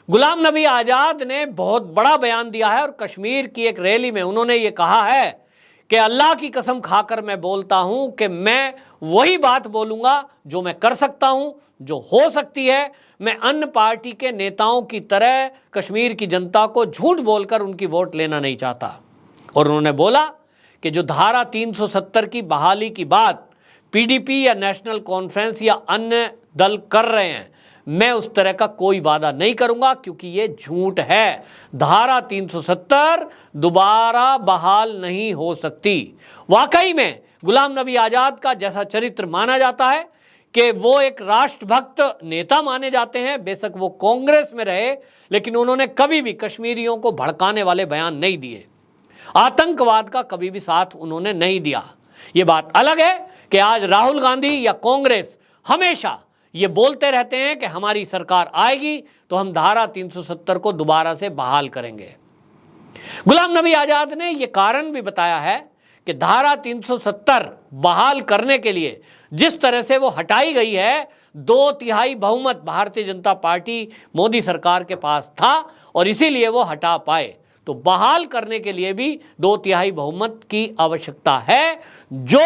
गुलाम नबी आज़ाद ने बहुत बड़ा बयान दिया है और कश्मीर की एक रैली में उन्होंने ये कहा है कि अल्लाह की कसम खाकर मैं बोलता हूं कि मैं वही बात बोलूंगा जो मैं कर सकता हूं, जो हो सकती है। मैं अन्य पार्टी के नेताओं की तरह कश्मीर की जनता को झूठ बोलकर उनकी वोट लेना नहीं चाहता। और उन्होंने बोला कि जो धारा 370 की बहाली की बात पीडीपी या नेशनल कॉन्फ्रेंस या अन्य दल कर रहे हैं, मैं उस तरह का कोई वादा नहीं करूंगा क्योंकि ये झूठ है। धारा 370 दोबारा बहाल नहीं हो सकती। वाकई में गुलाम नबी आज़ाद का जैसा चरित्र माना जाता है कि वो एक राष्ट्रभक्त नेता माने जाते हैं, बेशक वो कांग्रेस में रहे, लेकिन उन्होंने कभी भी कश्मीरियों को भड़काने वाले बयान नहीं दिए। आतंकवाद का कभी भी साथ उन्होंने नहीं दिया। ये बात अलग है कि आज राहुल गांधी या कांग्रेस हमेशा ये बोलते रहते हैं कि हमारी सरकार आएगी तो हम धारा 370 को दोबारा से बहाल करेंगे। गुलाम नबी आज़ाद ने यह कारण भी बताया है कि धारा 370 बहाल करने के लिए जिस तरह से वो हटाई गई है, 2/3 बहुमत भारतीय जनता पार्टी मोदी सरकार के पास था और इसीलिए वो हटा पाए। तो बहाल करने के लिए भी 2/3 बहुमत की आवश्यकता है, जो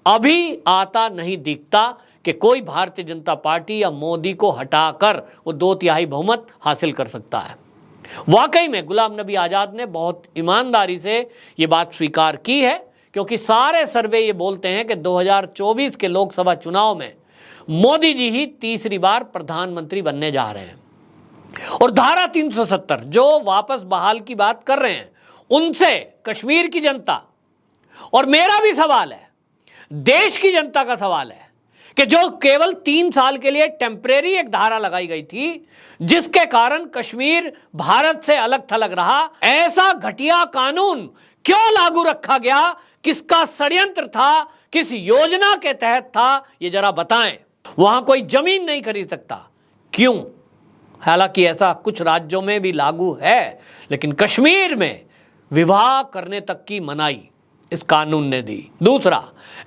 अभी आता नहीं दिखता कि कोई भारतीय जनता पार्टी या मोदी को हटाकर वो 2/3 बहुमत हासिल कर सकता है। वाकई में गुलाम नबी आज़ाद ने बहुत ईमानदारी से ये बात स्वीकार की है, क्योंकि सारे सर्वे ये बोलते हैं कि 2024 के लोकसभा चुनाव में मोदी जी ही तीसरी बार प्रधानमंत्री बनने जा रहे हैं। और धारा 370 जो वापस बहाल की बात कर रहे हैं, उनसे कश्मीर की जनता और मेरा भी सवाल है, देश की जनता का सवाल है कि जो केवल 3 साल के लिए टेम्परेरी एक धारा लगाई गई थी, जिसके कारण कश्मीर भारत से अलग थलग रहा, ऐसा घटिया कानून क्यों लागू रखा गया? किसका षड्यंत्र था? किस योजना के तहत था? ये जरा बताएं। वहां कोई जमीन नहीं खरीद सकता, क्यों? हालांकि ऐसा कुछ राज्यों में भी लागू है, लेकिन कश्मीर में विवाह करने तक की मनाही इस कानून ने दी। दूसरा,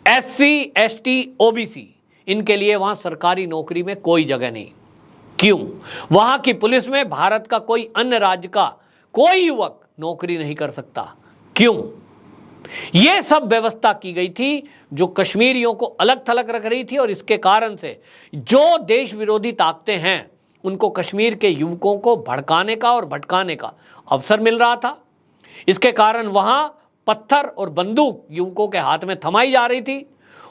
SC, ST, OBC, इनके लिए वहां सरकारी नौकरी में कोई जगह नहीं। क्यों? वहां की पुलिस में भारत का कोई अन्य राज्य का कोई युवक नौकरी नहीं कर सकता। क्यों? यह सब व्यवस्था की गई थी जो कश्मीरियों को अलग थलग रख रही थी, और इसके कारण से जो देश विरोधी ताकतें हैं उनको कश्मीर के युवकों को भड़काने का और भटकाने का अवसर मिल रहा था। इसके कारण वहां पत्थर और बंदूक युवकों के हाथ में थमाई जा रही थी।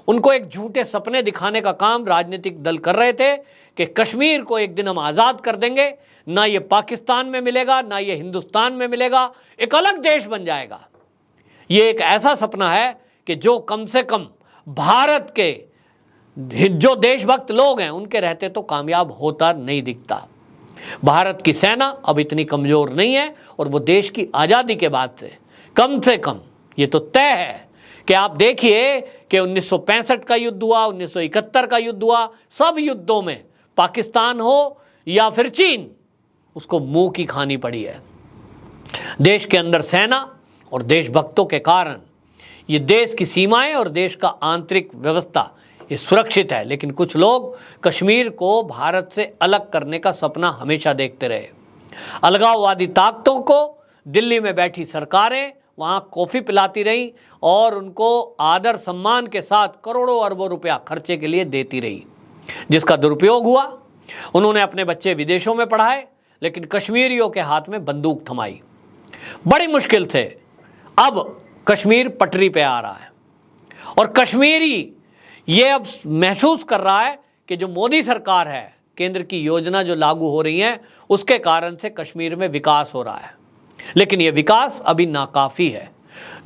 उनको एक झूठे सपने दिखाने का काम राजनीतिक दल कर रहे थे कि कश्मीर को एक दिन हम आज़ाद कर देंगे, ना ये पाकिस्तान में मिलेगा, ना ये हिंदुस्तान में मिलेगा, एक अलग देश बन जाएगा। ये एक ऐसा सपना है कि जो कम से कम भारत के जो देशभक्त लोग हैं उनके रहते तो कामयाब होता नहीं दिखता। भारत की सेना अब इतनी कमज़ोर नहीं है, और वो देश की आज़ादी के बाद से कम ये तो तय है कि आप देखिए कि 1965 का युद्ध हुआ, 1971 का युद्ध हुआ, सब युद्धों में पाकिस्तान हो या फिर चीन, उसको मुंह की खानी पड़ी है। देश के अंदर सेना और देशभक्तों के कारण ये देश की सीमाएं और देश का आंतरिक व्यवस्था ये सुरक्षित है। लेकिन कुछ लोग कश्मीर को भारत से अलग करने का सपना हमेशा देखते रहे। अलगाववादी ताकतों को दिल्ली में बैठी सरकारें वहाँ कॉफ़ी पिलाती रही और उनको आदर सम्मान के साथ करोड़ों अरबों रुपया खर्चे के लिए देती रही, जिसका दुरुपयोग हुआ। उन्होंने अपने बच्चे विदेशों में पढ़ाए, लेकिन कश्मीरियों के हाथ में बंदूक थमाई। बड़ी मुश्किल से अब कश्मीर पटरी पे आ रहा है, और कश्मीरी ये अब महसूस कर रहा है कि जो मोदी सरकार है, केंद्र की योजना जो लागू हो रही है, उसके कारण से कश्मीर में विकास हो रहा है। लेकिन ये विकास अभी नाकाफी है।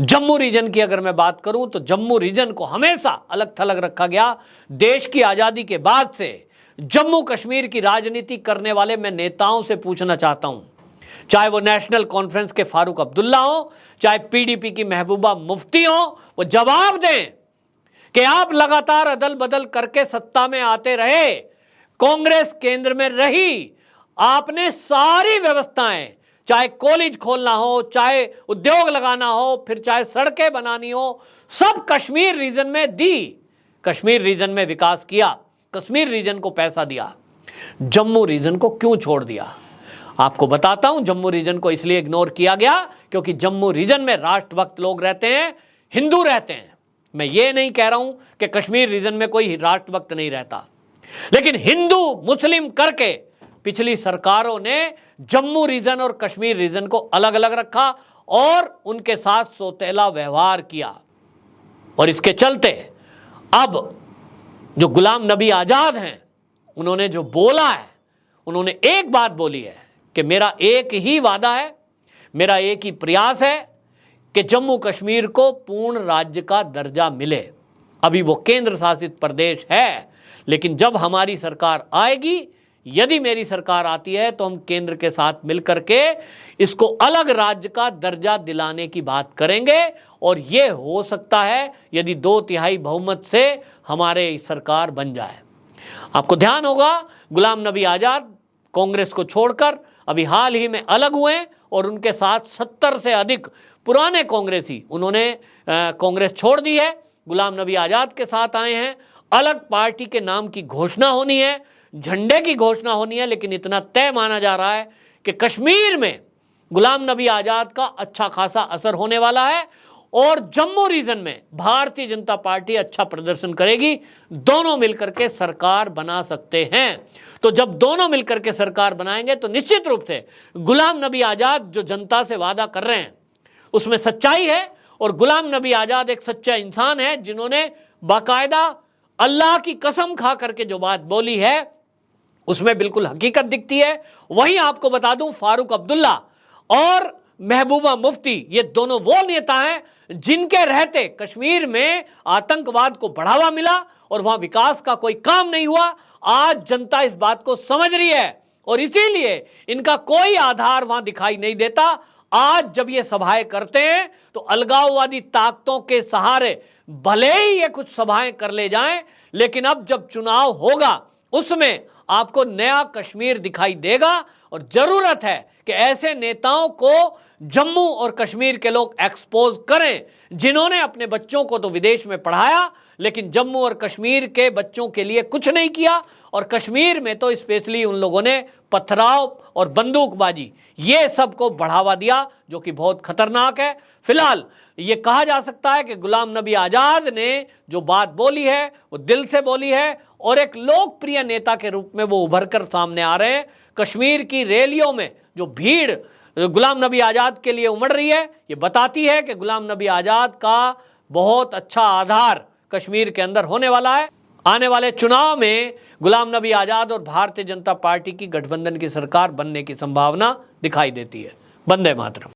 जम्मू रीजन की अगर मैं बात करूं तो जम्मू रीजन को हमेशा अलग थलग रखा गया। देश की आज़ादी के बाद से जम्मू कश्मीर की राजनीति करने वाले मैं नेताओं से पूछना चाहता हूं, चाहे वो नेशनल कॉन्फ्रेंस के फारूक अब्दुल्ला हो, चाहे पीडीपी की महबूबा मुफ्ती हो, वो जवाब दें कि आप लगातार अदल बदल करके सत्ता में आते रहे, कांग्रेस केंद्र में रही, आपने सारी व्यवस्थाएं, चाहे कॉलेज खोलना हो, चाहे उद्योग लगाना हो, फिर चाहे सड़कें बनानी हो, सब कश्मीर रीजन में दी। कश्मीर रीजन में विकास किया, कश्मीर रीजन को पैसा दिया, जम्मू रीजन को क्यों छोड़ दिया? आपको बताता हूं, जम्मू रीजन को इसलिए इग्नोर किया गया क्योंकि जम्मू रीजन में राष्ट्रभक्त लोग रहते हैं, हिंदू रहते हैं। मैं ये नहीं कह रहा हूं कि कश्मीर रीजन में कोई राष्ट्रभक्त नहीं रहता, लेकिन हिंदू मुस्लिम करके पिछली सरकारों ने जम्मू रीजन और कश्मीर रीजन को अलग अलग रखा और उनके साथ सौतेला व्यवहार किया। और इसके चलते अब जो गुलाम नबी आजाद हैं, उन्होंने जो बोला है, उन्होंने एक बात बोली है कि मेरा एक ही वादा है, मेरा एक ही प्रयास है कि जम्मू कश्मीर को पूर्ण राज्य का दर्जा मिले। अभी वो केंद्र शासित प्रदेश है, लेकिन जब हमारी सरकार आएगी, यदि मेरी सरकार आती है, तो हम केंद्र के साथ मिलकर के इसको अलग राज्य का दर्जा दिलाने की बात करेंगे। और ये हो सकता है यदि 2/3 बहुमत से हमारे सरकार बन जाए। आपको ध्यान होगा, गुलाम नबी आजाद कांग्रेस को छोड़कर अभी हाल ही में अलग हुए और उनके साथ 70 से अधिक पुराने कांग्रेसी, उन्होंने कांग्रेस छोड़ दी है, गुलाम नबी आजाद के साथ आए हैं। अलग पार्टी के नाम की घोषणा होनी है, झंडे की घोषणा होनी है, लेकिन इतना तय माना जा रहा है कि कश्मीर में गुलाम नबी आजाद का अच्छा खासा असर होने वाला है और जम्मू रीजन में भारतीय जनता पार्टी अच्छा प्रदर्शन करेगी। दोनों मिलकर के सरकार बना सकते हैं। तो जब दोनों मिलकर के सरकार बनाएंगे तो निश्चित रूप से गुलाम नबी आजाद जो जनता से वादा कर रहे हैं उसमें सच्चाई है। और गुलाम नबी आजाद एक सच्चा इंसान है जिन्होंने बाकायदा अल्लाह की कसम खा करके जो बात बोली है उसमें बिल्कुल हकीकत दिखती है। वहीं आपको बता दूं, फारूक अब्दुल्ला और महबूबा मुफ्ती, ये दोनों वो नेता हैं जिनके रहते कश्मीर में आतंकवाद को बढ़ावा मिला और वहां विकास का कोई काम नहीं हुआ। आज जनता इस बात को समझ रही है और इसीलिए इनका कोई आधार वहां दिखाई नहीं देता। आज जब ये सभाएं करते हैं तो अलगाववादी ताकतों के सहारे भले ही ये कुछ सभाएं कर ले जाएं, लेकिन अब जब चुनाव होगा उसमें आपको नया कश्मीर दिखाई देगा। और जरूरत है कि ऐसे नेताओं को जम्मू और कश्मीर के लोग एक्सपोज करें जिन्होंने अपने बच्चों को तो विदेश में पढ़ाया, लेकिन जम्मू और कश्मीर के बच्चों के लिए कुछ नहीं किया। और कश्मीर में तो स्पेशली उन लोगों ने पथराव और बंदूकबाजी ये सब को बढ़ावा दिया, जो कि बहुत खतरनाक है। फिलहाल ये कहा जा सकता है कि गुलाम नबी आजाद ने जो बात बोली है वो दिल से बोली है और एक लोकप्रिय नेता के रूप में वो उभर कर सामने आ रहे हैं। कश्मीर की रैलियों में जो भीड़ गुलाम नबी आजाद के लिए उमड़ रही है, ये बताती है कि गुलाम नबी आजाद का बहुत अच्छा आधार कश्मीर के अंदर होने वाला है। आने वाले चुनाव में गुलाम नबी आजाद और भारतीय जनता पार्टी की गठबंधन की सरकार बनने की संभावना दिखाई देती है। वंदे मातरम।